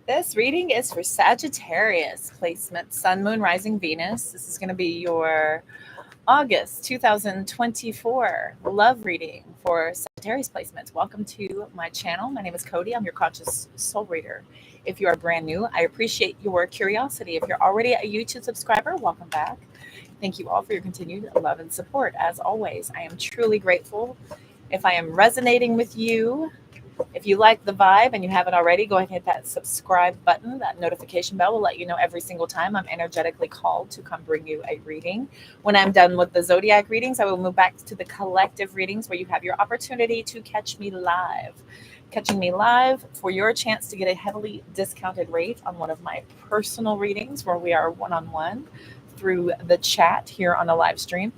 This reading is for Sagittarius placement, Sun, Moon, Rising, Venus. This is going to be your August 2024 love reading for Sagittarius placements. Welcome to my channel. My name is Cody. I'm your conscious soul reader. If you are brand new, I appreciate your curiosity. If you're already a YouTube subscriber, welcome back. Thank you all for your continued love and support. As always, I am truly grateful. If I am resonating with you, if you like the vibe and you haven't already, go ahead and hit that subscribe button. That notification bell will let you know every single time I'm energetically called to come bring you a reading. When I'm done with the zodiac readings, I will move back to the collective readings where you have your opportunity to catch me live. Catching me live for your chance to get a heavily discounted rate on one of my personal readings where we are one-on-one through the chat here on a live stream,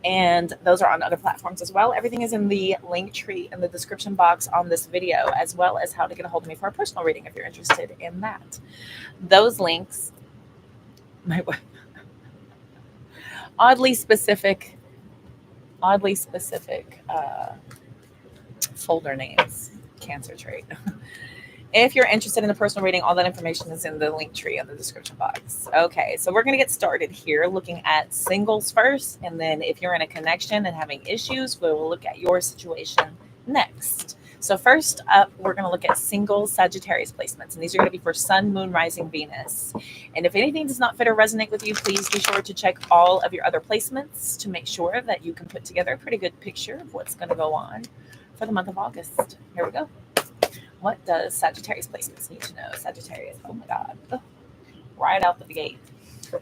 and those are on other platforms as well. Everything is in the link tree in the description box on this video, as well as how to get a hold of me for a personal reading if you're interested in that. Those links, my oddly specific folder names, Cancer trait. If you're interested in the personal reading, all that information is in the link tree in the description box. Okay, so we're going to get started here looking at singles first. And then if you're in a connection and having issues, we will look at your situation next. So first up, we're going to look at single Sagittarius placements. And these are going to be for Sun, Moon, Rising, Venus. And if anything does not fit or resonate with you, please be sure to check all of your other placements to make sure that you can put together a pretty good picture of what's going to go on for the month of August. Here we go. What does Sagittarius placements need to know? Sagittarius, oh my God, right out the gate.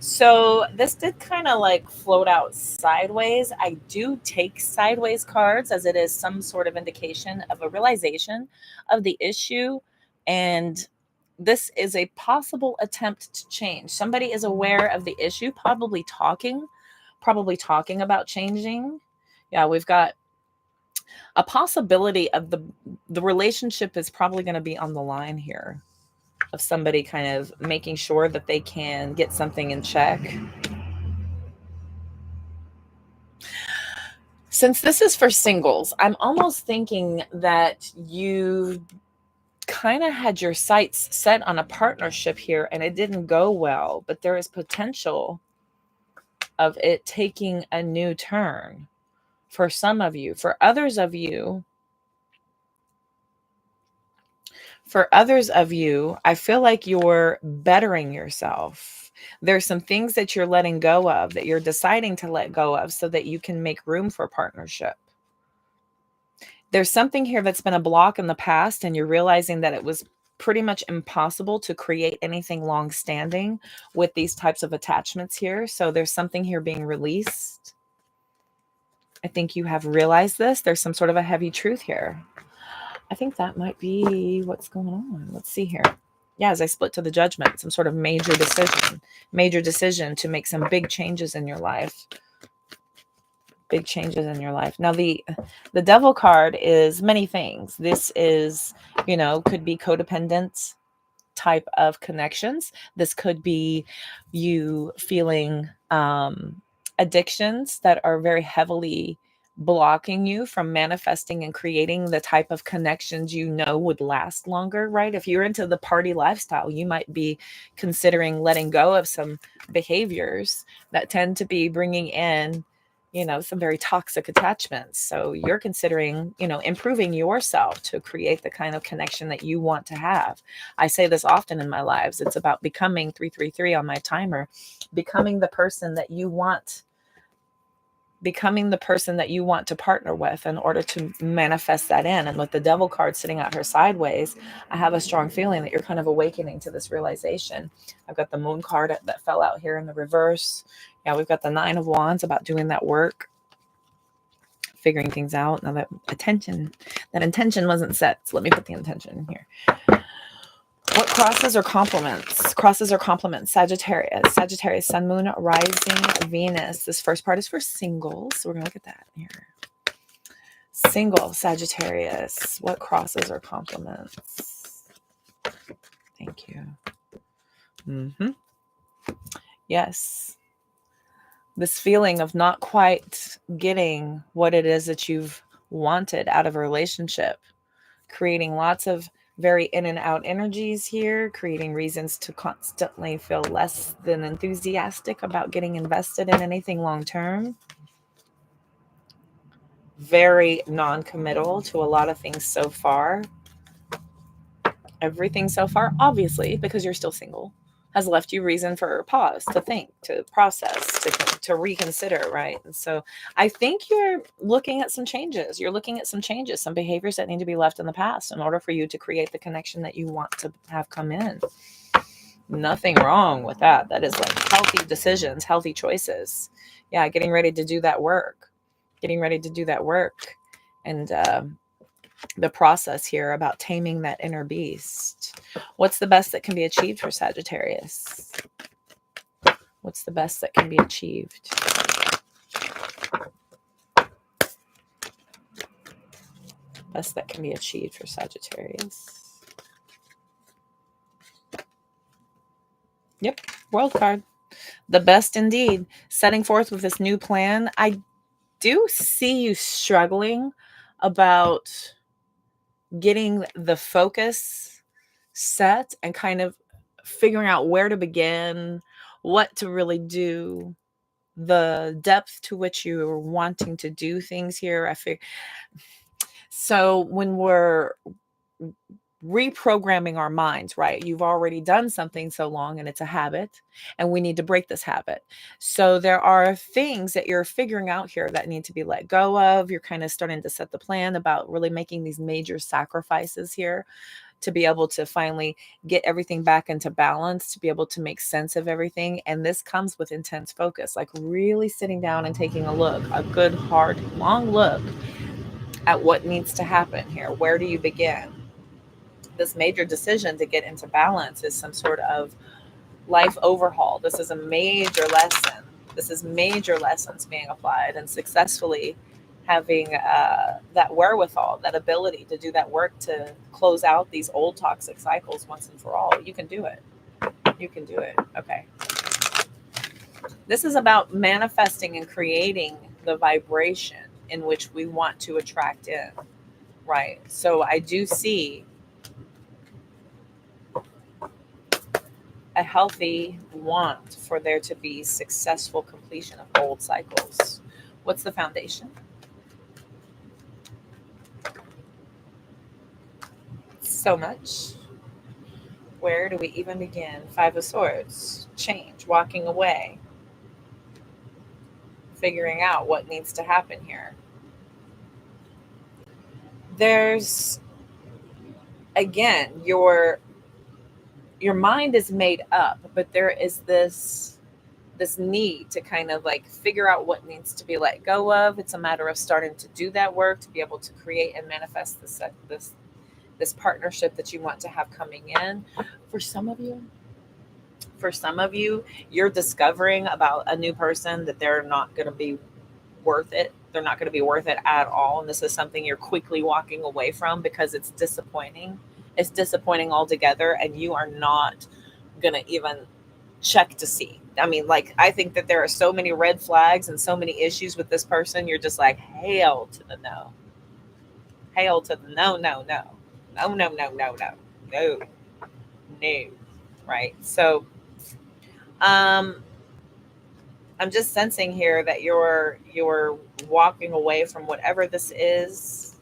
So this did kind of like float out sideways. I do take sideways cards as it is some sort of indication of a realization of the issue. And this is a possible attempt to change. Somebody is aware of the issue, probably talking about changing. Yeah, we've got a possibility of the relationship is probably going to be on the line here, of somebody kind of making sure that they can get something in check. Since this is for singles, I'm almost thinking that you kind of had your sights set on a partnership here and it didn't go well, but there is potential of it taking a new turn for some of you. For others of you, I feel like you're bettering yourself. There's some things that you're letting go of, that you're deciding to let go of so that you can make room for partnership. There's something here that's been a block in the past, and you're realizing that it was pretty much impossible to create anything long-standing with these types of attachments here. So there's something here being released. I think you have realized this. There's some sort of a heavy truth here. I think that might be what's going on. Let's see here. Yeah, as I split to the Judgment, some sort of major decision to make some big changes in your life. Big changes in your life. Now, the Devil card is many things. This is, could be codependent type of connections. This could be you feeling addictions that are very heavily blocking you from manifesting and creating the type of connections would last longer, right? If you're into the party lifestyle, you might be considering letting go of some behaviors that tend to be bringing in some very toxic attachments. So you're considering, improving yourself to create the kind of connection that you want to have. I say this often in my lives. It's about becoming 333 on my timer, becoming the person that you want to partner with in order to manifest that in. And with the Devil card sitting out here sideways, I have a strong feeling that you're kind of awakening to this realization. I've got the Moon card that fell out here in the reverse. Yeah, we've got the Nine of Wands about doing that work, figuring things out. Now that intention wasn't set. So let me put the intention in here. What crosses or complements? Crosses or complements. Sagittarius, Sun, Moon, Rising, Venus. This first part is for singles. So we're going to look at that here. Single Sagittarius. What crosses or complements? Thank you. Yes. This feeling of not quite getting what it is that you've wanted out of a relationship. Creating lots of Very in and out energies here, creating reasons to constantly feel less than enthusiastic about getting invested in anything long term. Very non-committal to a lot of things so far. Everything so far, obviously, because you're still single, has left you reason for pause, to think, to process, to reconsider, right? And so I think you're looking at some changes. You're looking at some changes, some behaviors that need to be left in the past in order for you to create the connection that you want to have come in. Nothing wrong with that. That is like healthy decisions, healthy choices. Yeah, getting ready to do that work. Getting ready to do that work. And the process here about taming that inner beast. What's the best that can be achieved for Sagittarius? What's the best that can be achieved? Best that can be achieved for Sagittarius. Yep, World card. The best indeed. Setting forth with this new plan. I do see you struggling about getting the focus set and kind of figuring out where to begin, what to really do, the depth to which you are wanting to do things here. So when we're reprogramming our minds, right? You've already done something so long and it's a habit, and we need to break this habit. So there are things that you're figuring out here that need to be let go of. You're kind of starting to set the plan about really making these major sacrifices here to be able to finally get everything back into balance, to be able to make sense of everything. And this comes with intense focus, like really sitting down and taking a look, a good, hard, long look at what needs to happen here. Where do you begin? This major decision to get into balance is some sort of life overhaul. This is a major lesson. This is major lessons being applied, and successfully having that wherewithal, that ability to do that work to close out these old toxic cycles once and for all. You can do it. You can do it. Okay. This is about manifesting and creating the vibration in which we want to attract in, right? So I do see a healthy want for there to be successful completion of old cycles. What's the foundation? So much. Where do we even begin? Five of Swords, change, walking away, figuring out what needs to happen here. There's, again, your mind is made up, but there is this need to kind of like figure out what needs to be let go of. It's a matter of starting to do that work to be able to create and manifest this partnership that you want to have coming in. For some of you, you're discovering about a new person that they're not going to be worth it. They're not going to be worth it at all. And this is something you're quickly walking away from because it's disappointing. It's disappointing altogether. And you are not going to even check to see. I mean, like, I think that there are so many red flags and so many issues with this person. You're just like, hail to the no. Hail to the no, no, no. No, no, no, no, no. No. No. Right. So I'm just sensing here that you're walking away from whatever this is,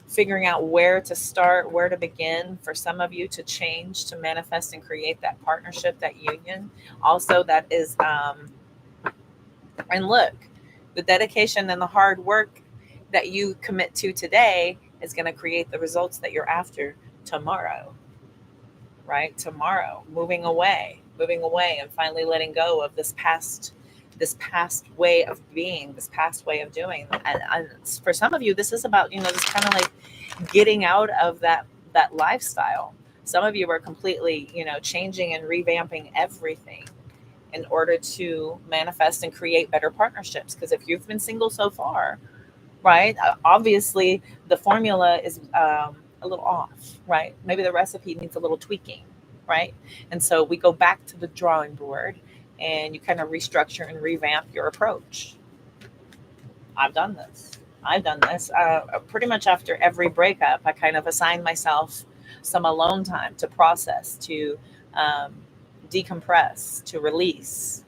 figuring out where to start, where to begin. For some of you to change, to manifest and create that partnership, that union. Also, that is, and look, the dedication and the hard work that you commit to today is going to create the results that you're after tomorrow. Right? Tomorrow, moving away and finally letting go of this past way of being, this past way of doing. And for some of you, this is about, this kind of like getting out of that lifestyle. Some of you are completely, changing and revamping everything in order to manifest and create better partnerships. Because if you've been single so far, right, obviously the formula is a little off, right? Maybe the recipe needs a little tweaking, right? And so we go back to the drawing board and you kind of restructure and revamp your approach. I've done this. Pretty much after every breakup, I kind of assign myself some alone time to process, to decompress, to release,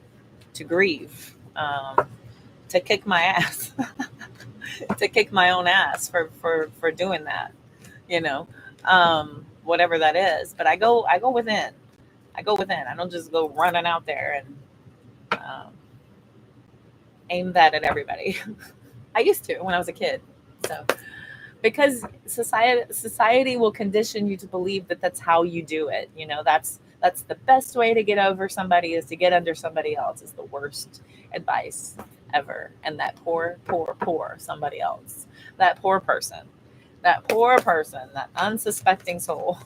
to grieve, to kick my ass, to kick my own ass for doing that, you know, whatever that is. But I go within. I go within. I don't just go running out there and aim that at everybody. I used to when I was a kid. So because society will condition you to believe that that's how you do it. You know, that's the best way to get over somebody is to get under somebody else. Is the worst advice ever. And that poor somebody else, that poor person, that unsuspecting soul,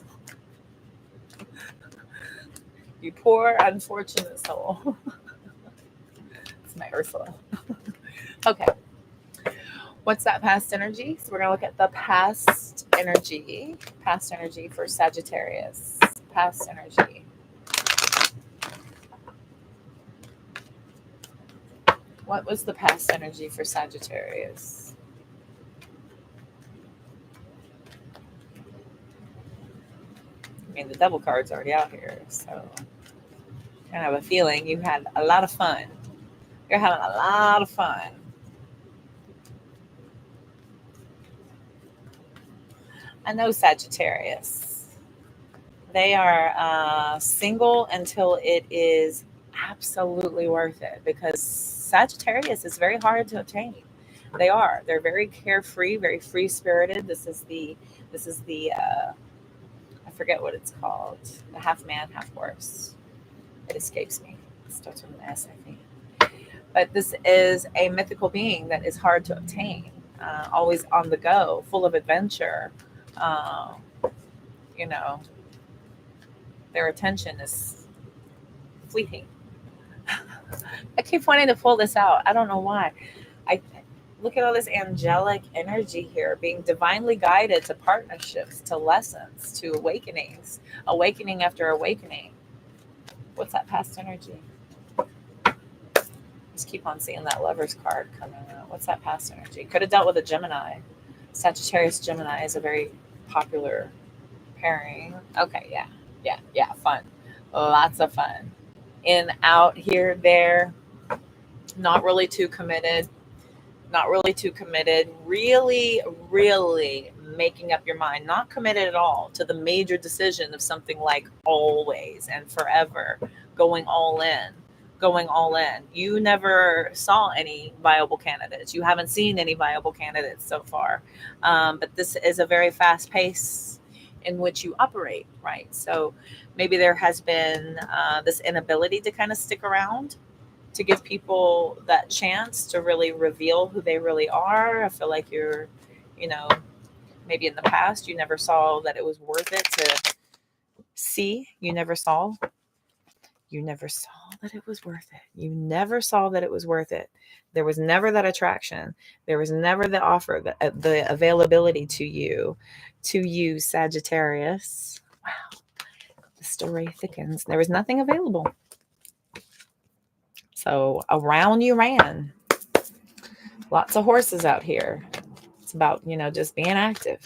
you poor unfortunate soul. It's my Ursula. Okay. What's that past energy? So we're going to look at the past energy for Sagittarius. Past energy. What was the past energy for Sagittarius? I mean, the double card's already out here, so I have a feeling you had a lot of fun. You're having a lot of fun. I know Sagittarius. They are single until it is absolutely worth it, because Sagittarius is very hard to obtain. They're very carefree, very free spirited. This is the I forget what it's called, the half man half horse. It escapes me. It starts with an S, I think. But this is a mythical being that is hard to obtain, always on the go, full of adventure. You know, their attention is fleeting. I keep wanting to pull this out. I don't know why. I look at all this angelic energy here, being divinely guided to partnerships, to lessons, to awakenings, awakening after awakening. What's that past energy? Just keep on seeing that Lover's card coming out. What's that past energy? Could have dealt with a Gemini. Sagittarius Gemini is a very popular pairing. Okay, yeah, fun. Lots of fun. In, out, here, there. Not really too committed. Really, really making up your mind. Not committed at all to the major decision of something like always and forever. Going all in. You never saw any viable candidates. You haven't seen any viable candidates so far. But this is a very fast pace in which you operate, right? So maybe there has been this inability to kind of stick around, to give people that chance to really reveal who they really are. I feel like you're, maybe in the past, you never saw that it was worth it to see. You never saw that it was worth it. You never saw that it was worth it. There was never that attraction. There was never the offer, the availability to you, Sagittarius. Wow. The story thickens. There was nothing available. So around you ran. Lots of horses out here. It's about, just being active.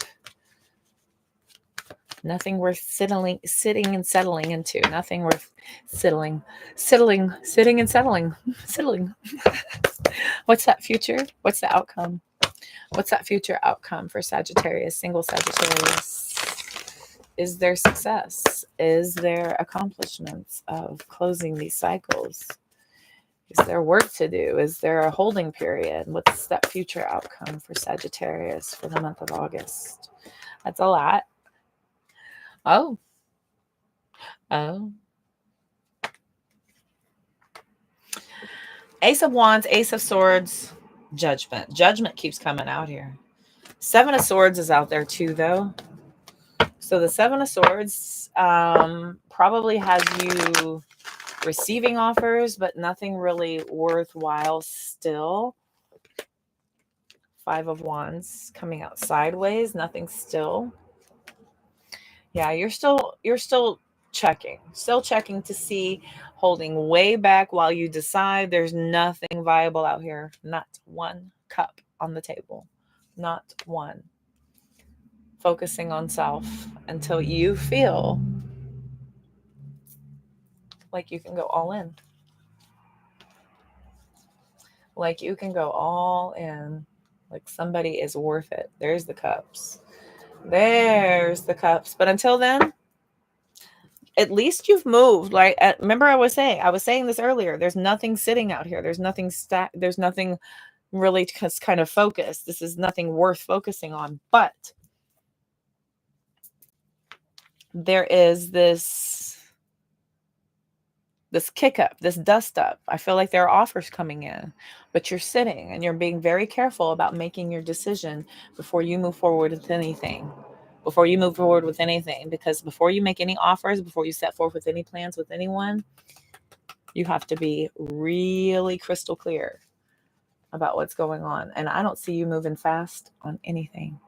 Nothing worth sitting and settling into. Nothing worth sitting and settling. What's that future? What's the outcome? What's that future outcome for Sagittarius, single Sagittarius? Is there success? Is there accomplishments of closing these cycles? Is there work to do? Is there a holding period? What's that future outcome for Sagittarius for the month of August? That's a lot. Oh. Ace of Wands, Ace of Swords, Judgment. Judgment keeps coming out here. Seven of Swords is out there too, though. So the Seven of Swords probably has you receiving offers, but nothing really worthwhile still. Five of Wands coming out sideways, nothing still. Yeah, you're still checking to see, holding way back while you decide. There's nothing viable out here. Not one cup on the table. Not one. focusing on self until you feel like you can go all in. Like you can go all in. Like somebody is worth it. There's the cups. There's the cups. But until then, at least you've moved. Like, remember I was saying this earlier. There's nothing sitting out here. There's nothing there's nothing really kind of focused. This is nothing worth focusing on. But there is this kick up, this dust up. I feel like there are offers coming in, but you're sitting and you're being very careful about making your decision before you move forward with anything. Because before you make any offers, before you set forth with any plans with anyone, you have to be really crystal clear about what's going on. And I don't see you moving fast on anything.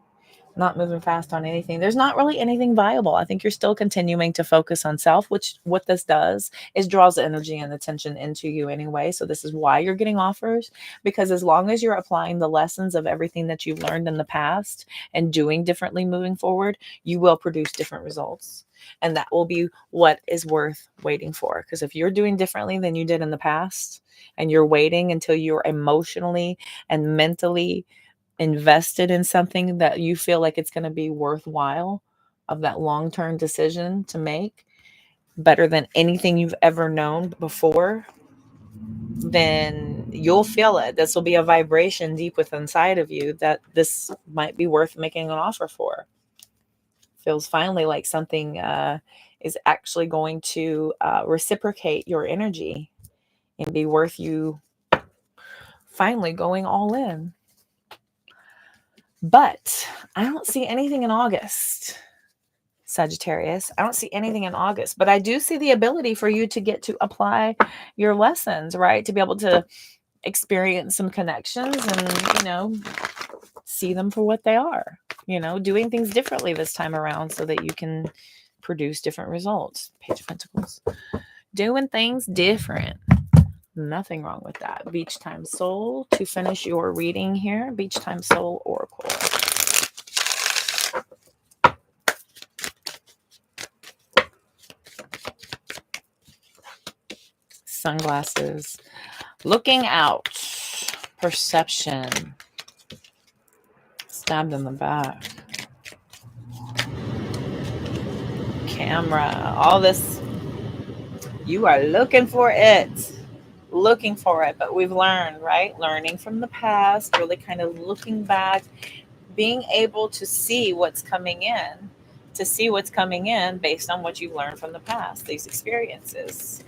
Not moving fast on anything. There's not really anything viable. I think you're still continuing to focus on self, which what this does is draws the energy and attention into you anyway. So this is why you're getting offers, because as long as you're applying the lessons of everything that you've learned in the past and doing differently moving forward, you will produce different results. And that will be what is worth waiting for. Because if you're doing differently than you did in the past and you're waiting until you're emotionally and mentally invested in something that you feel like it's going to be worthwhile, of that long-term decision to make, better than anything you've ever known before, then you'll feel it. This will be a vibration deep within inside of you that this might be worth making an offer for. Feels finally like something is actually going to reciprocate your energy and be worth you finally going all in. But I don't see anything in August, Sagittarius. I don't see anything in August, but I do see the ability for you to get to apply your lessons, right? To be able to experience some connections and, see them for what they are, doing things differently this time around so that you can produce different results. Page of Pentacles. Doing things different. Nothing wrong with that. Beach Time Soul to finish your reading here. Beach Time Soul Oracle. Sunglasses. Looking out. Perception. Stabbed in the back. Camera. All this. You are looking for it. But we've learned, right? Learning from the past, really kind of looking back, being able to see what's coming in, based on what you've learned from the past, these experiences.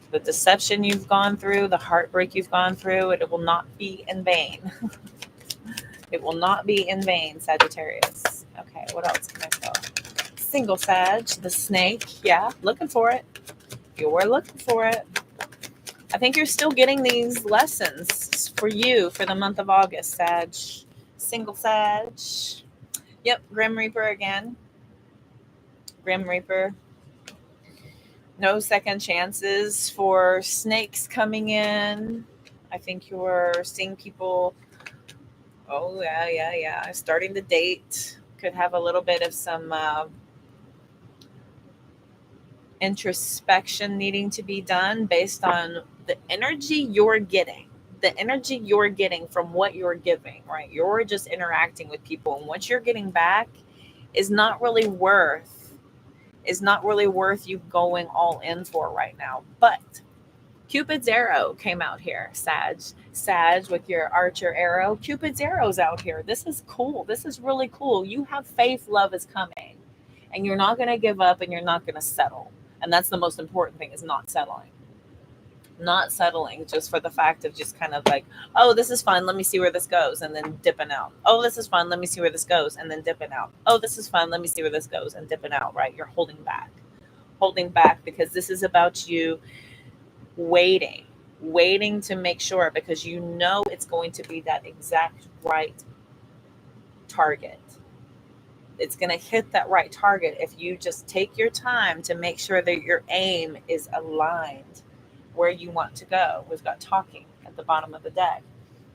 The deception you've gone through, the heartbreak you've gone through, it will not be in vain. It will not be in vain, Sagittarius. Okay, what else can I tell? Single Sag, the snake. Yeah, looking for it. You're looking for it. I think you're still getting these lessons for you for the month of August, Sag. Single Sag. Yep, Grim Reaper again. Grim Reaper. No second chances for snakes coming in. I think you're seeing people. Oh, yeah. Starting to date. Could have a little bit of some introspection needing to be done based on the energy you're getting. The energy you're getting from what you're giving, right? You're just interacting with people, and what you're getting back is not really worth you going all in for right now. But Cupid's arrow came out here, Sag with your archer arrow. Cupid's arrow's out here. This is cool. This is really cool. You have faith, love is coming, and you're not going to give up, and you're not going to settle. And that's the most important thing, is not settling. Not settling just for the fact of just kind of like, oh, this is fun, let me see where this goes, and then dipping out. Oh, this is fun, let me see where this goes, and then dipping out. Oh, this is fun, let me see where this goes, and dipping out, right? You're holding back because this is about you waiting to make sure, because you know it's going to be that exact right target. It's going to hit that right target if you just take your time to make sure that your aim is aligned where you want to go. We've got talking at the bottom of the deck.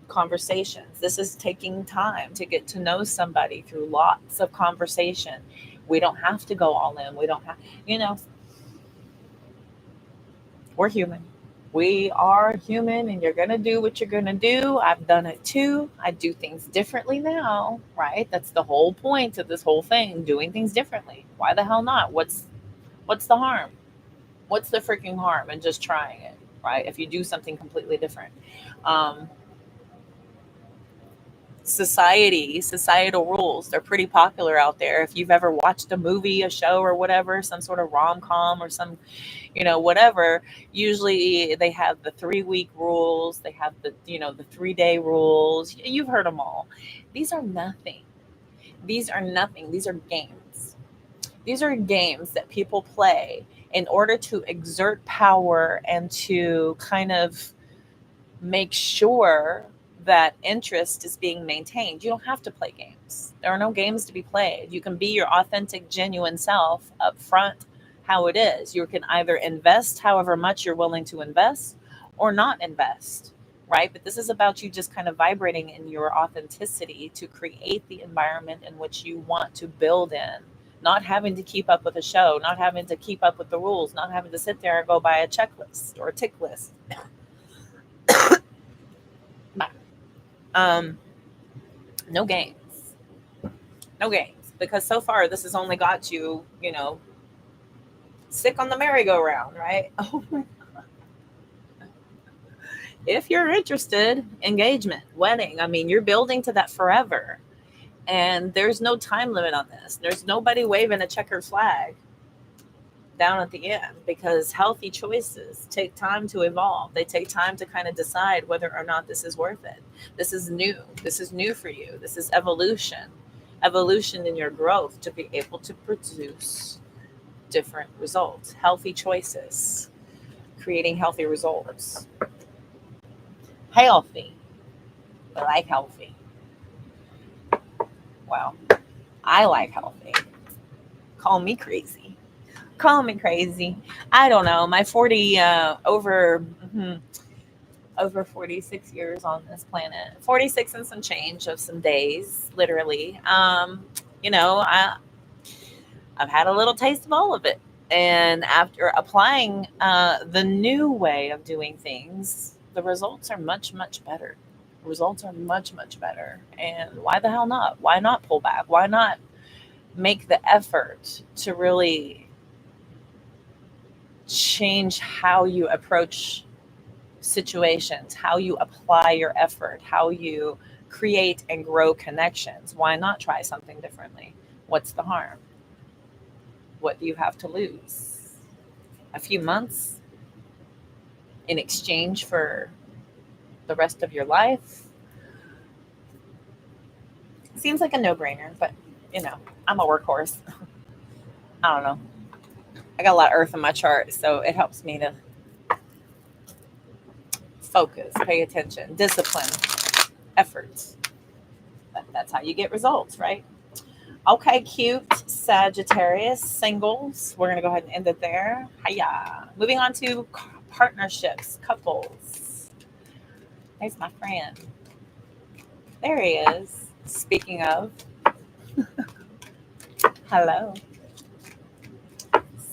conversations. This is taking time to get to know somebody through lots of conversation. We don't have to go all in. We don't have, you know, we're human. We are human, and you're going to do what you're going to do. I've done it too. I do things differently now, right? That's the whole point of this whole thing, doing things differently. Why the hell not? What's the harm? What's the freaking harm in just trying it, right? If you do something completely different. Um, societal rules, they're pretty popular out there. If you've ever watched a movie, a show, or whatever, some sort of rom-com or some, whatever, usually they have the 3-week rules, they have the 3-day rules. You've heard them all. These are nothing. These are games. These are games that people play in order to exert power and to kind of make sure that interest is being maintained. You don't have to play games. There are no games to be played. You can be your authentic, genuine self up front, how it is. You can either invest however much you're willing to invest or not invest, right? But this is about you just kind of vibrating in your authenticity to create the environment in which you want to build in. Not having to keep up with a show, not having to keep up with the rules, not having to sit there and go by a checklist or a tick list. No games. No games. Because so far this has only got you, sick on the merry-go-round, right? Oh my God. If you're interested, engagement, wedding, you're building to that forever. And there's no time limit on this. There's nobody waving a checkered flag down at the end, because healthy choices take time to evolve. They take time to kind of decide whether or not this is worth it. This is new. This is new for you. This is evolution in your growth to be able to produce different results, healthy choices, creating healthy results. Healthy. I like healthy. Well, I like healthy. Call me crazy. I don't know. My over 46 years on this planet, 46 and some change of some days, literally. I've had a little taste of all of it. And after applying the new way of doing things, the results are much, much better. Results are much, much better. And why the hell not? Why not pull back? Why not make the effort to really change how you approach situations, how you apply your effort, how you create and grow connections? Why not try something differently? What's the harm? What do you have to lose? A few months in exchange for the rest of your life? Seems like a no-brainer, but I'm a workhorse. I don't know. I got a lot of earth in my chart, so it helps me to focus, pay attention, discipline, efforts. That's how you get results, right? Okay, cute Sagittarius singles. We're going to go ahead and end it there. Hiya. Moving on to partnerships, couples. There's my friend. There he is. Speaking of. Hello.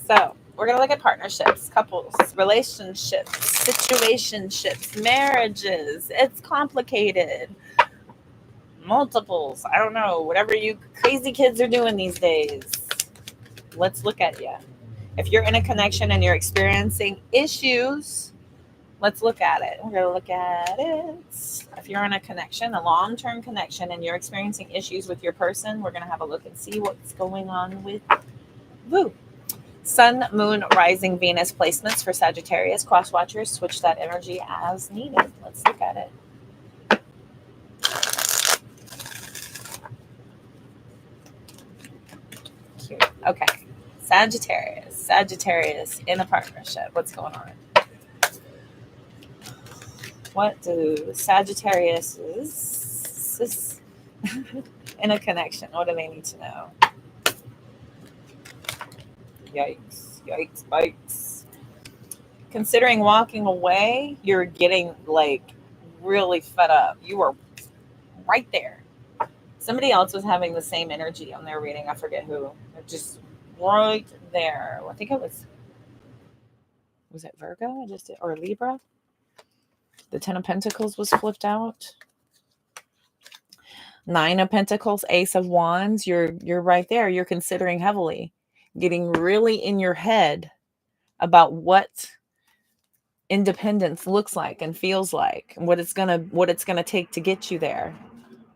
So we're going to look at partnerships, couples, relationships, situationships, marriages. It's complicated. Multiples. I don't know. Whatever you crazy kids are doing these days. Let's look at you. If you're in a connection and you're experiencing issues, let's look at it. We're going to look at it. If you're in a connection, a long-term connection, and you're experiencing issues with your person, we're going to have a look and see what's going on with Woo. Sun, Moon, Rising, Venus placements for Sagittarius. Cross watchers, switch that energy as needed. Let's look at it. Cute. Okay. Sagittarius in a partnership. What's going on? What do Sagittarius in a connection? What do they need to know? Yikes. Considering walking away, you're getting really fed up. You were right there. Somebody else was having the same energy on their reading. I forget who. Just right there. I think it was it Virgo? I just did, or Libra? The Ten of Pentacles was flipped out. Nine of Pentacles, Ace of Wands. You're right there. You're considering heavily, getting really in your head about what independence looks like and feels like, and what it's gonna take to get you there.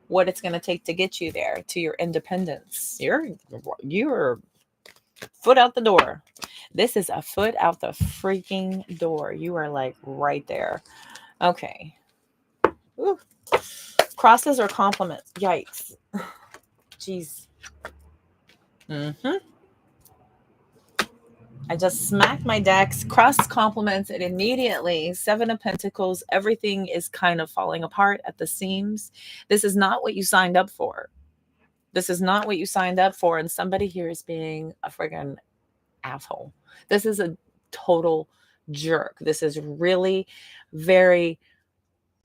What it's gonna take to get you there to your independence. You're foot out the door. This is a foot out the freaking door. You are like right there. Okay. Ooh. Crosses or compliments? Yikes. Jeez. I just smacked my decks, cross compliments, and immediately Seven of Pentacles, everything is kind of falling apart at the seams. This is not what you signed up for. This is not what you signed up for. And somebody here is being a friggin' asshole. This is a total jerk. This is really very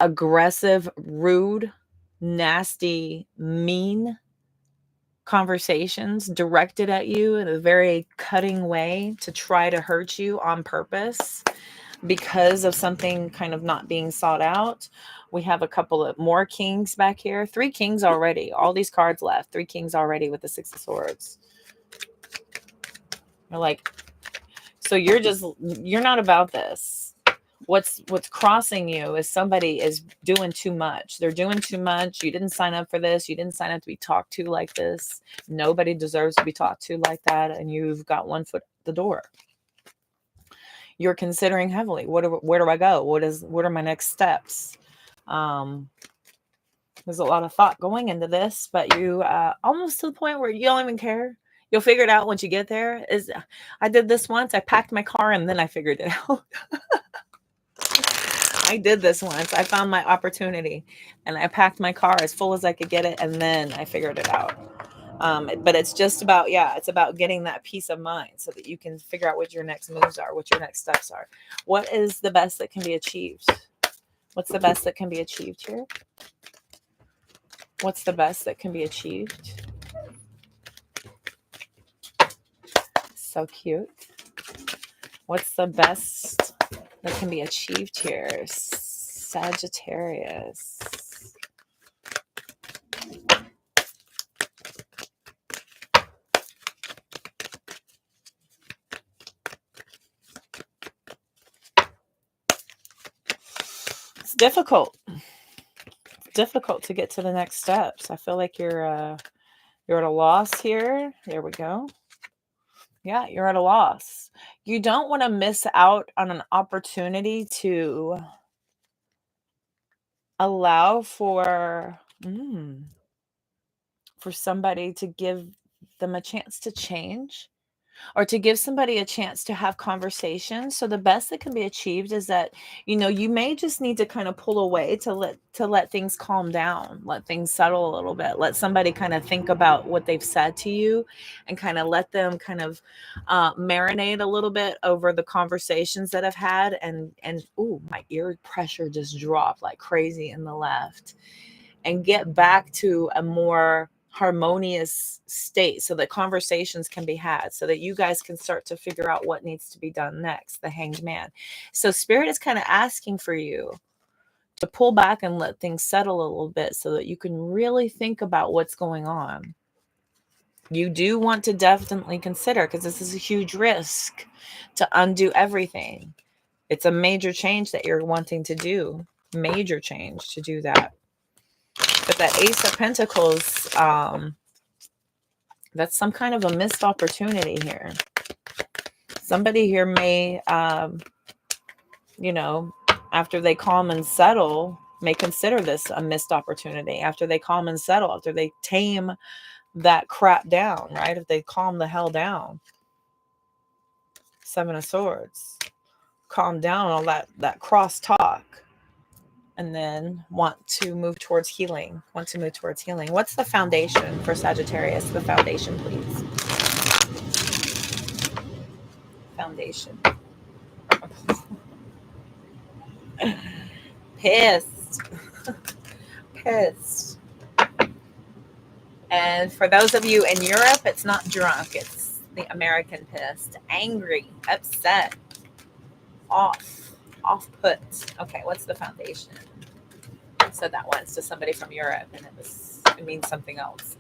aggressive, rude, nasty, mean conversations directed at you in a very cutting way to try to hurt you on purpose because of something kind of not being sought out. We have a couple of more kings back here. 3 kings already. All these cards left. 3 kings already with the 6 of Swords. You're like, so you're not about this. What's crossing you is somebody is doing too much. They're doing too much. You didn't sign up for this. You didn't sign up to be talked to like this. Nobody deserves to be talked to like that. And you've got one foot at the door. You're considering heavily. Where do I go? What are my next steps? There's a lot of thought going into this, but you almost to the point where you don't even care. You'll figure it out once you get there. I did this once. I packed my car and then I figured it out. I did this once. I found my opportunity and I packed my car as full as I could get it. And then I figured it out. But it's just about, it's about getting that peace of mind so that you can figure out what your next moves are, what your next steps are. What is the best that can be achieved? What's the best that can be achieved here? What's the best that can be achieved? So cute. What's the best that can be achieved here? Sagittarius. It's difficult. It's difficult to get to the next steps. I feel like you're at a loss here. There we go. Yeah, you're at a loss. You don't want to miss out on an opportunity to allow for somebody to give them a chance to change, or to give somebody a chance to have conversations. So the best that can be achieved is that, you may just need to kind of pull away to let things calm down, let things settle a little bit, let somebody kind of think about what they've said to you and kind of let them kind of marinate a little bit over the conversations that I've had. And ooh, my ear pressure just dropped like crazy in the left, and get back to a more harmonious state so that conversations can be had, so that you guys can start to figure out what needs to be done next. The Hanged Man. So Spirit is kind of asking for you to pull back and let things settle a little bit so that you can really think about what's going on. You do want to definitely consider, because this is a huge risk, to undo everything. It's a major change that you're wanting to do. Major change to do that. But that Ace of Pentacles, that's some kind of a missed opportunity here. Somebody here may, after they calm and settle, may consider this a missed opportunity. After they calm and settle, after they tame that crap down, right? If they calm the hell down. 7 of Swords. Calm down all that cross talk. And then want to move towards healing. What's the foundation for Sagittarius? The foundation, please. Foundation. Pissed. pissed. And for those of you in Europe, it's not drunk. It's the American pissed. Angry, upset, off put. Okay, what's the foundation? I said that once to somebody from Europe, and it means something else.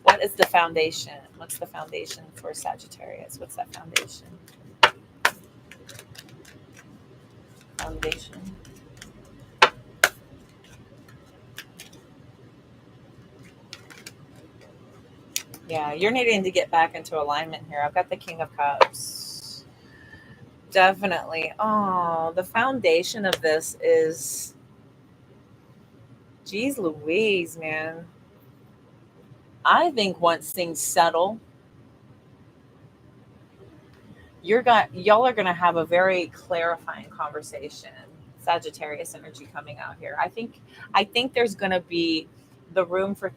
What is the foundation? What's the foundation for Sagittarius? What's that foundation? Foundation. Yeah, you're needing to get back into alignment here. I've got the King of Cups. Definitely. Oh, the foundation of this is, geez Louise, man. I think once things settle, y'all are gonna have a very clarifying conversation. Sagittarius energy coming out here. I think there's gonna be the room for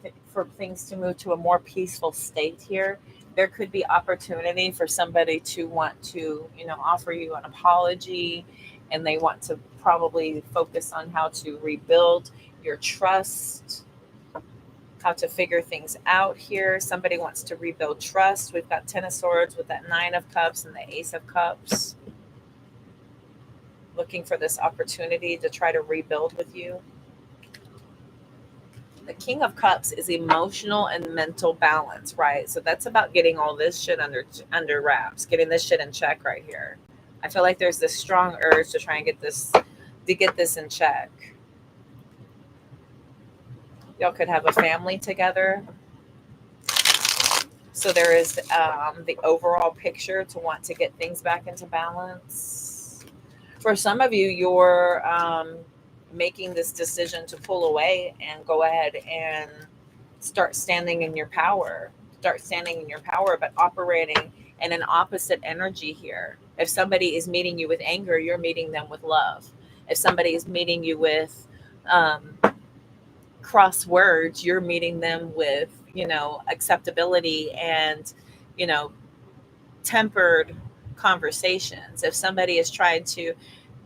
things to move to a more peaceful state here. There could be opportunity for somebody to want to, offer you an apology, and they want to probably focus on how to rebuild your trust, how to figure things out here. Somebody wants to rebuild trust. We've got Ten of Swords with that Nine of Cups and the Ace of Cups. Looking for this opportunity to try to rebuild with you. The King of Cups is emotional and mental balance, right? So that's about getting all this shit under wraps, getting this shit in check right here. I feel like there's this strong urge to try and get this in check. Y'all could have a family together. So there is the overall picture to want to get things back into balance. For some of you, you're making this decision to pull away and go ahead and start standing in your power. But operating in an opposite energy here. If somebody is meeting you with anger, you're meeting them with love. If somebody is meeting you with cross words, you're meeting them with, acceptability and, tempered conversations. If somebody is trying to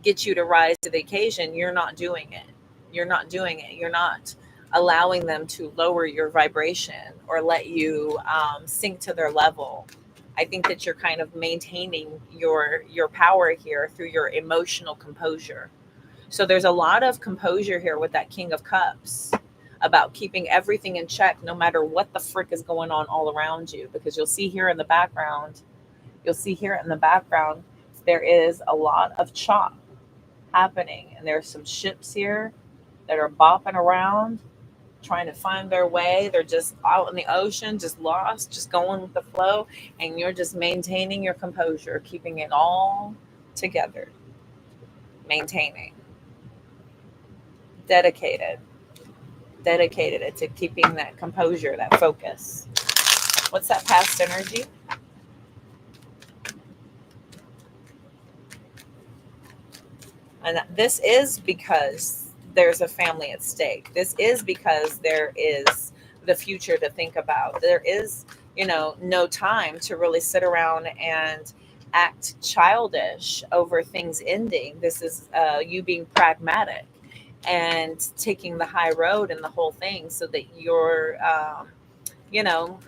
get you to rise to the occasion, you're not doing it. You're not allowing them to lower your vibration or let you sink to their level. I think that you're kind of maintaining your power here through your emotional composure. So there's a lot of composure here with that King of Cups, about keeping everything in check no matter what the frick is going on all around you. Because you'll see here in the background, there is a lot of chop happening. And there's some ships here that are bopping around, trying to find their way. They're just out in the ocean, just lost, just going with the flow. And you're just maintaining your composure, keeping it all together. Maintaining. Dedicated to keeping that composure, that focus. What's that past energy? And this is because there's a family at stake. This is because there is the future to think about. There is, no time to really sit around and act childish over things ending. This is you being pragmatic and taking the high road and the whole thing, so that you're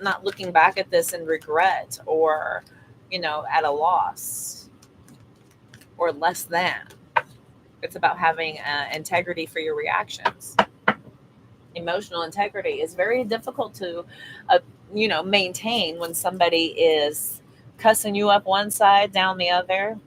not looking back at this in regret or at a loss or less than. It's about having integrity for your reactions. Emotional integrity is very difficult to maintain when somebody is cussing you up one side, down the other,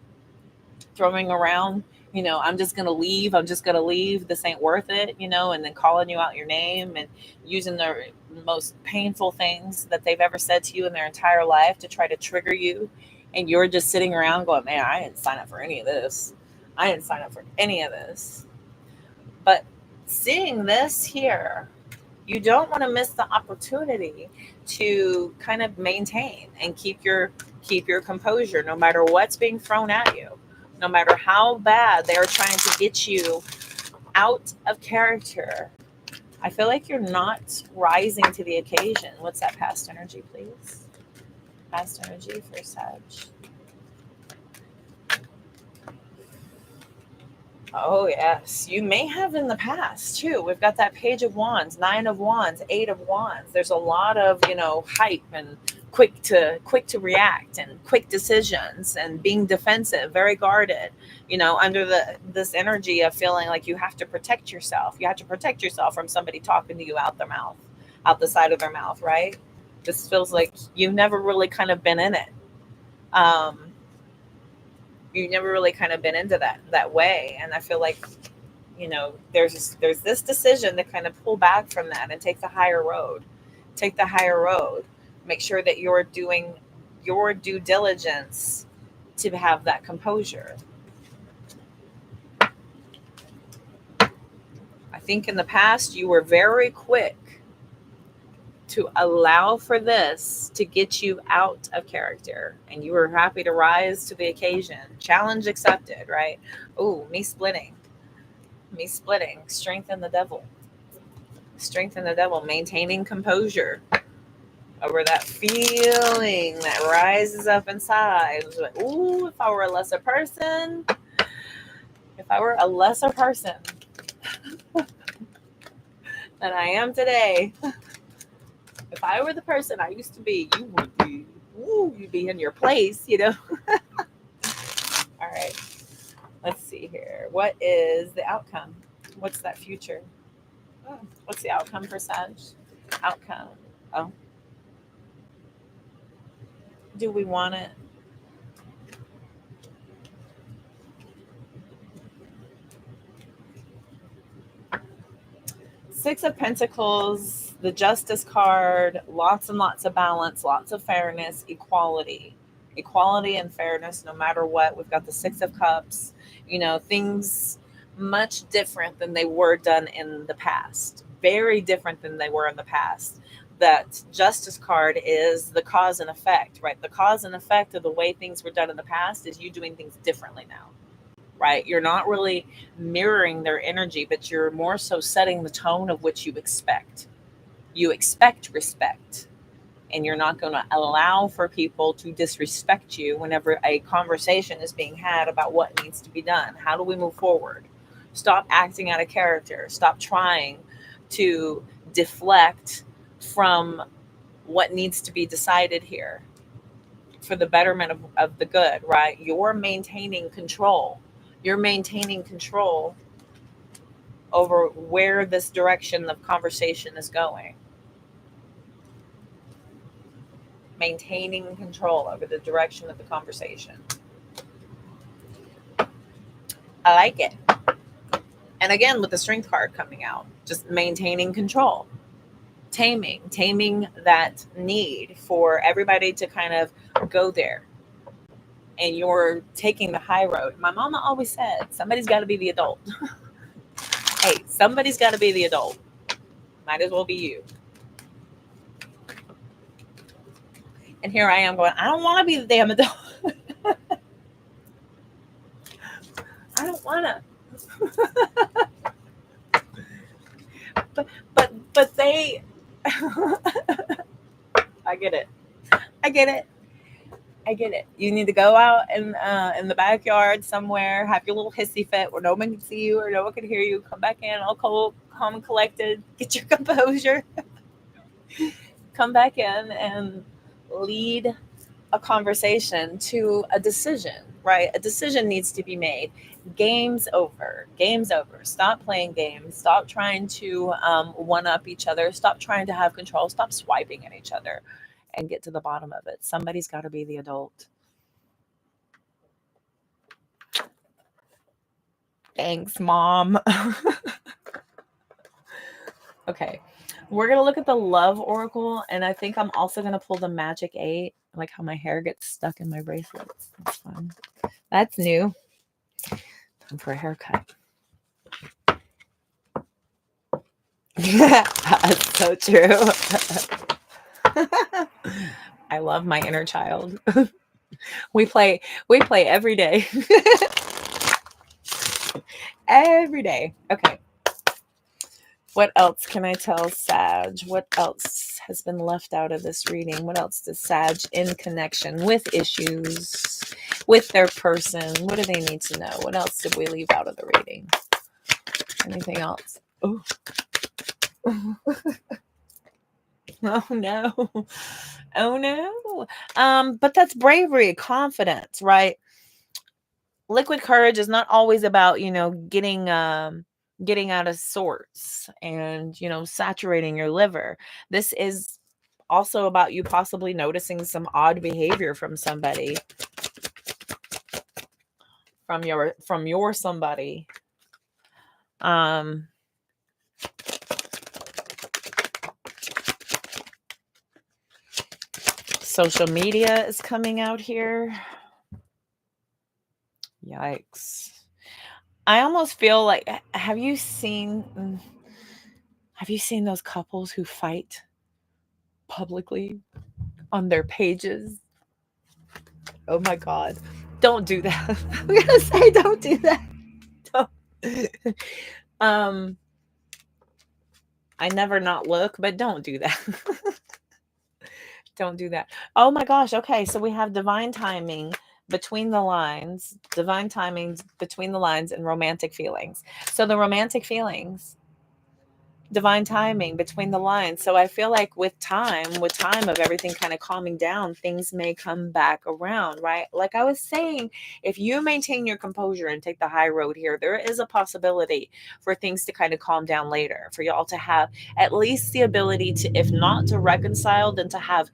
throwing around I'm just going to leave. This ain't worth it, and then calling you out your name and using the most painful things that they've ever said to you in their entire life to try to trigger you. And you're just sitting around going, man, I didn't sign up for any of this. But seeing this here, you don't want to miss the opportunity to kind of maintain and keep your composure, no matter what's being thrown at you. No matter how bad they're trying to get you out of character. I feel like you're not rising to the occasion. What's that past energy, please? Past energy for Sag. Oh, yes. You may have in the past too. We've got that Page of Wands, Nine of Wands, Eight of Wands. There's a lot of, hype and quick to react and quick decisions and being defensive, very guarded, under this energy of feeling like you have to protect yourself. You have to protect yourself from somebody talking to you out their mouth, out the side of their mouth, right? This feels like you've never really kind of been in it. Um, you've never really kind of been into that way, and I feel like there's this decision to kind of pull back from that and take the higher road. Make sure that you're doing your due diligence to have that composure. I think in the past you were very quick to allow for this to get you out of character, and you were happy to rise to the occasion. Challenge accepted, right? Oh, me splitting, strength in the devil, maintaining composure over that feeling that rises up inside. It was like, ooh, if I were a lesser person than I am today, if I were the person I used to be, you'd be in your place, All right. Let's see here. What is the outcome? What's that future? Oh, what's the outcome for Sag? Outcome. Oh. Do we want it? Six of Pentacles, the Justice card, lots and lots of balance, lots of fairness, equality and fairness, no matter what. We've got the Six of Cups, things much different than they were done in the past. Very different than they were in the past. That Justice card is the cause and effect, right? The cause and effect of the way things were done in the past is you doing things differently now, right? You're not really mirroring their energy, but you're more so setting the tone of what you expect. You expect respect, and you're not going to allow for people to disrespect you whenever a conversation is being had about what needs to be done. How do we move forward? Stop acting out of character. Stop trying to deflect from what needs to be decided here for the betterment of the good, right? You're maintaining control. You're maintaining control over where this direction of conversation is going. Maintaining control over the direction of the conversation. I like it. And again, with the Strength card coming out, just maintaining control. Taming that need for everybody to kind of go there. And you're taking the high road. My mama always said, somebody's got to be the adult. Hey, somebody's got to be the adult. Might as well be you. And here I am going, I don't want to be the damn adult. I don't want to. but they I get it. You need to go out in the backyard somewhere, have your little hissy fit where no one can see you or no one can hear you. Come back in all cold, calm and collected. Get your composure. Come back in and lead a conversation to a decision, right? A decision needs to be made. Game's over. Stop playing games. Stop trying to one-up each other. Stop trying to have control. Stop swiping at each other and get to the bottom of it. Somebody's got to be the adult. Thanks, Mom. Okay. We're going to look at the Love Oracle, and I think I'm also going to pull the Magic 8. I like how my hair gets stuck in my bracelets. That's fun. That's new. Time for a haircut. That's so true. I love my inner child. We play every day. Every day. Okay. What else can I tell Sag? What else has been left out of this reading? What else does Sag in connection with issues with their person. What do they need to know? What else did we leave out of the reading? Anything else? Oh. Oh no. Oh no. But that's bravery, confidence, right? Liquid courage is not always about, getting out of sorts and, saturating your liver. This is also about you possibly noticing some odd behavior from somebody, from your somebody. Social media is coming out here. Yikes. I almost feel like, have you seen those couples who fight publicly on their pages? Oh my God. Don't do that. I'm going to say don't do that. Don't. I never not look, but don't do that. Don't do that. Oh my gosh. Okay. So we have divine timing between the lines, and romantic feelings. So the romantic feelings, divine timing between the lines. So I feel like with time of everything kind of calming down, things may come back around, right? Like I was saying, if you maintain your composure and take the high road here, there is a possibility for things to kind of calm down later, for y'all to have at least the ability to, if not to reconcile, then to have,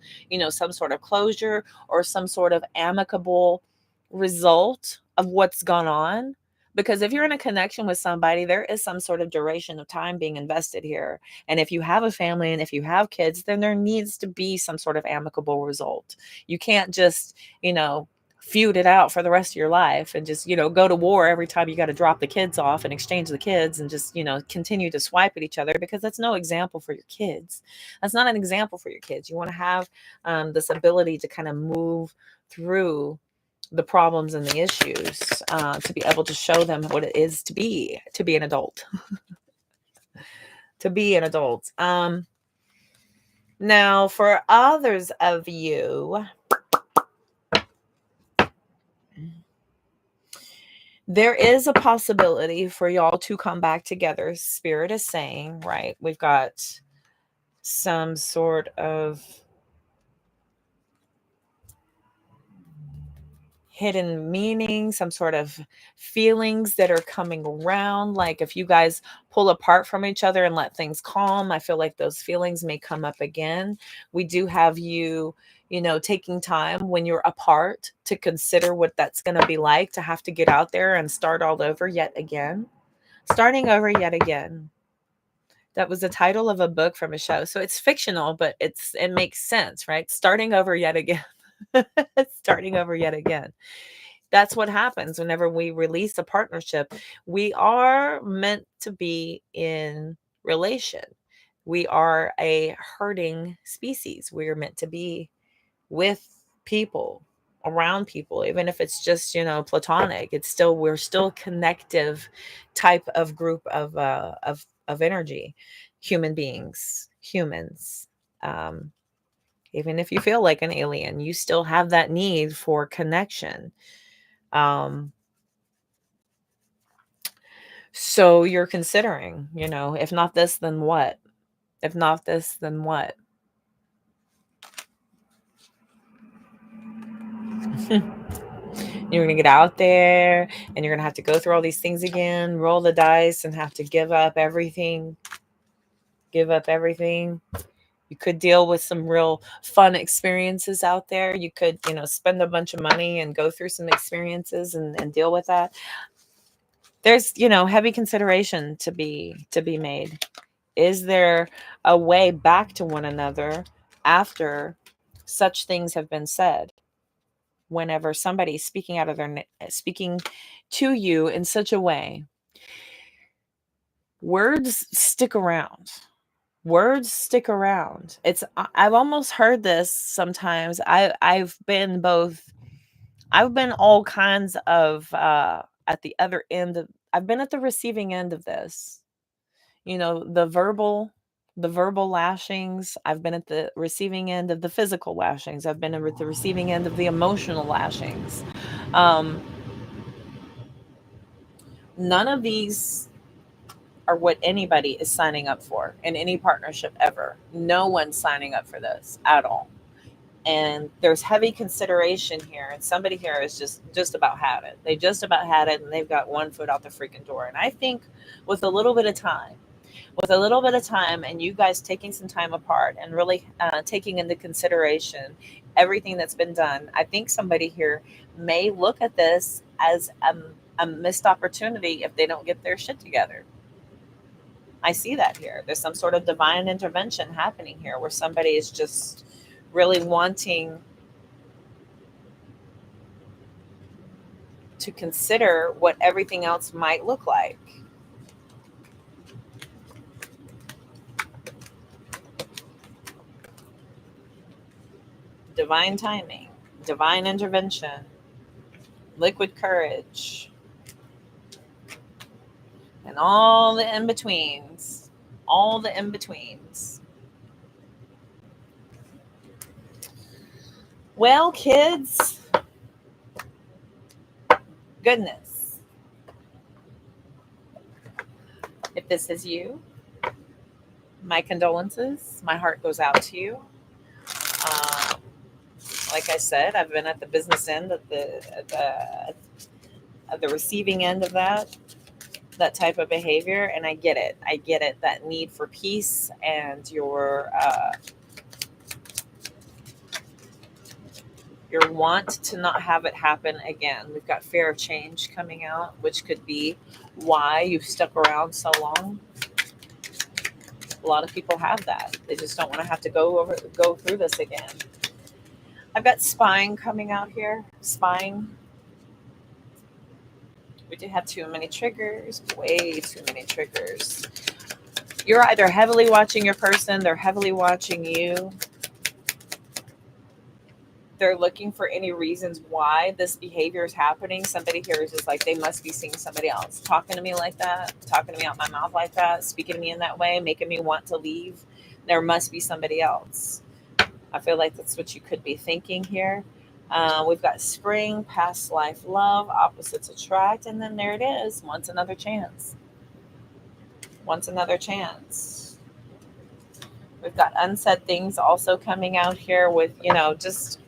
some sort of closure or some sort of amicable result of what's gone on. Because if you're in a connection with somebody, there is some sort of duration of time being invested here. And if you have a family and if you have kids, then there needs to be some sort of amicable result. You can't just, feud it out for the rest of your life and just, go to war every time you got to drop the kids off and exchange the kids and just, continue to swipe at each other, because that's no example for your kids. That's not an example for your kids. You want to have this ability to kind of move through the problems and the issues, to be able to show them what it is to be an adult. To be an adult. Now, for others of you, there is a possibility for y'all to come back together. Spirit is saying, right? We've got some sort of hidden meaning, some sort of feelings that are coming around. Like if you guys pull apart from each other and let things calm, I feel like those feelings may come up again. We do have you, taking time when you're apart to consider what that's going to be like to have to get out there and start all over yet again. Starting over yet again. That was the title of a book from a show. So it's fictional, but it makes sense, right? Starting over yet again. Starting over yet again. That's what happens whenever we release a partnership. We are meant to be in relation. We are a herding species. We are meant to be with people, around people, even if it's just, platonic. We're still a connective type of group of energy, human beings, humans. Even if you feel like an alien, you still have that need for connection. So you're considering, if not this, then what? If not this, then what? You're going to get out there and you're going to have to go through all these things again, roll the dice and have to give up everything. You could deal with some real fun experiences out there. You could, spend a bunch of money and go through some experiences and deal with that. There's, heavy consideration to be made. Is there a way back to one another after such things have been said? Whenever somebody's speaking to you in such a way, words stick around. Words stick around. I've almost heard this sometimes. I've been all kinds of at the other end of, I've been at the receiving end of this. The verbal lashings. I've been at the receiving end of the physical lashings. I've been at the receiving end of the emotional lashings. Um, none of these are what anybody is signing up for in any partnership ever. No one's signing up for this at all. And there's heavy consideration here, and somebody here is just about had it. They just about had it, and they've got one foot out the freaking door. And I think with a little bit of time, and you guys taking some time apart and really taking into consideration everything that's been done, I think somebody here may look at this as a missed opportunity if they don't get their shit together. I see that here. There's some sort of divine intervention happening here where somebody is just really wanting to consider what everything else might look like. Divine timing, divine intervention, liquid courage, and all the in-betweens. All the in-betweens. Well, kids, goodness. If this is you, my condolences. My heart goes out to you. Like I said, I've been at the business end, at the receiving end of that type of behavior, and I get it. I get it. That need for peace and your want to not have it happen again. We've got fear of change coming out, which could be why you've stuck around so long. A lot of people have that. They just don't want to have to go through this again. I've got spying coming out here. Spying. We do have too many triggers. Way too many triggers. You're either heavily watching your person, they're heavily watching you. They're looking for any reasons why this behavior is happening. Somebody here is just like, they must be seeing somebody else talking to me like that, talking to me out my mouth like that, speaking to me in that way, making me want to leave. There must be somebody else. I feel like that's what you could be thinking here. We've got spring, past life love, opposites attract, and then there it is, once another chance. Once another chance. We've got unsaid things also coming out here with, just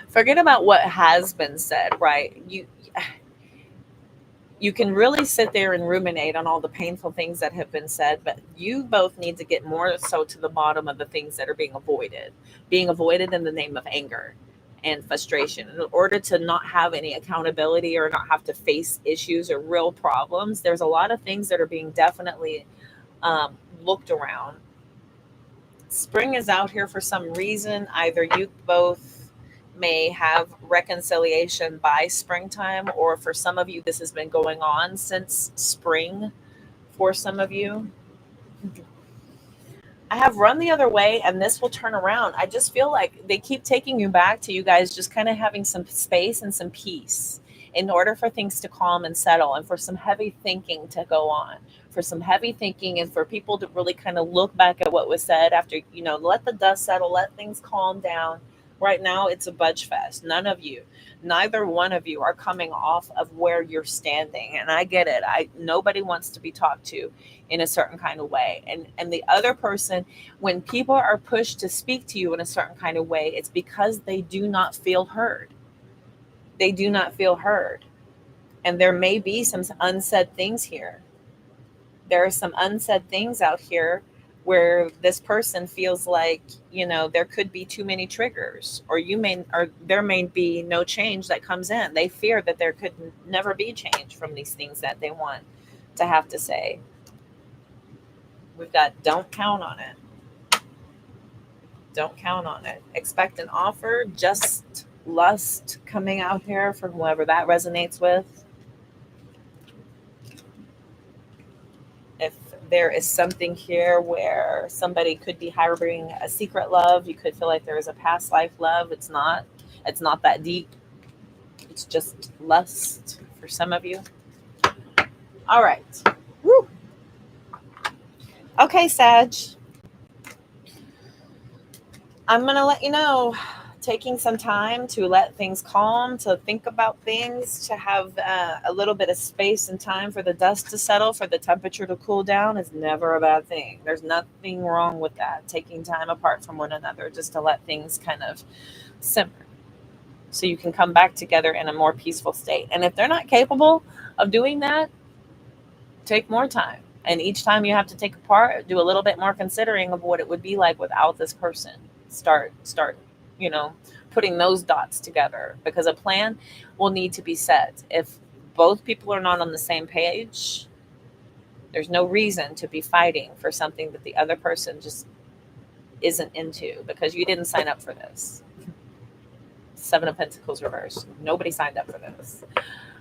forget about what has been said, right? You can really sit there and ruminate on all the painful things that have been said, but you both need to get more so to the bottom of the things that are being avoided in the name of anger and frustration. In order to not have any accountability or not have to face issues or real problems, there's a lot of things that are being definitely looked around. Spring is out here for some reason. Either you both may have reconciliation by springtime, or for some of you, this has been going on since spring. For some of you, I have run the other way, and this will turn around. I just feel like they keep taking you back to you guys just kind of having some space and some peace in order for things to calm and settle, and for some heavy thinking to go on, for some heavy thinking, and for people to really kind of look back at what was said after, let the dust settle, let things calm down. Right now, it's a budge fest. Neither one of you are coming off of where you're standing. And I get it. Nobody wants to be talked to in a certain kind of way. And the other person, when people are pushed to speak to you in a certain kind of way, it's because they do not feel heard. They do not feel heard. And there may be some unsaid things here. There are some unsaid things out here where this person feels like, there could be too many triggers, or there may be no change that comes in. They fear that there could never be change from these things that they want to have to say. We've got don't count on it. Don't count on it. Expect an offer, just lust coming out here for whoever that resonates with. If there is something here where somebody could be harboring a secret love, you could feel like there is a past life love. It's not that deep. It's just lust for some of you. All right. Woo. Okay, Sag. I'm going to let you know taking some time to let things calm, to think about things, to have a little bit of space and time for the dust to settle, for the temperature to cool down is never a bad thing. There's nothing wrong with that. Taking time apart from one another just to let things kind of simmer so you can come back together in a more peaceful state. And if they're not capable of doing that, take more time. And each time you have to take apart, do a little bit more considering of what it would be like without this person. Start, you know, putting those dots together, because a plan will need to be set. If both people are not on the same page, there's no reason to be fighting for something that the other person just isn't into, because you didn't sign up for this. Seven of Pentacles reversed. Nobody signed up for this.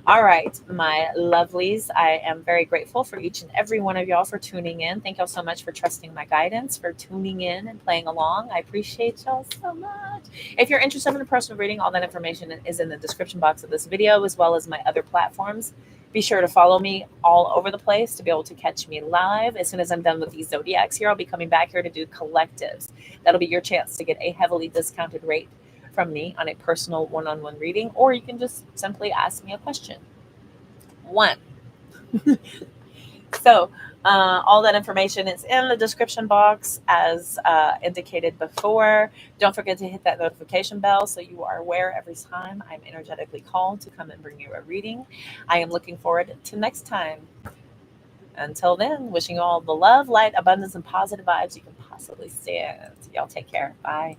All right, my lovelies, I am very grateful for each and every one of y'all for tuning in. Thank y'all so much for trusting my guidance, for tuning in and playing along. I appreciate y'all so much. If you're interested in a personal reading, all that information is in the description box of this video, as well as my other platforms. Be sure to follow me all over the place to be able to catch me live. As soon as I'm done with these zodiacs here, I'll be coming back here to do collectives. That'll be your chance to get a heavily discounted rate from me on a personal one-on-one reading, or you can just simply ask me a question. So all that information is in the description box as indicated before. Don't forget to hit that notification bell so you are aware every time I'm energetically called to come and bring you a reading. I am looking forward to next time. Until then, wishing you all the love, light, abundance, and positive vibes you can possibly stand. Y'all take care. Bye.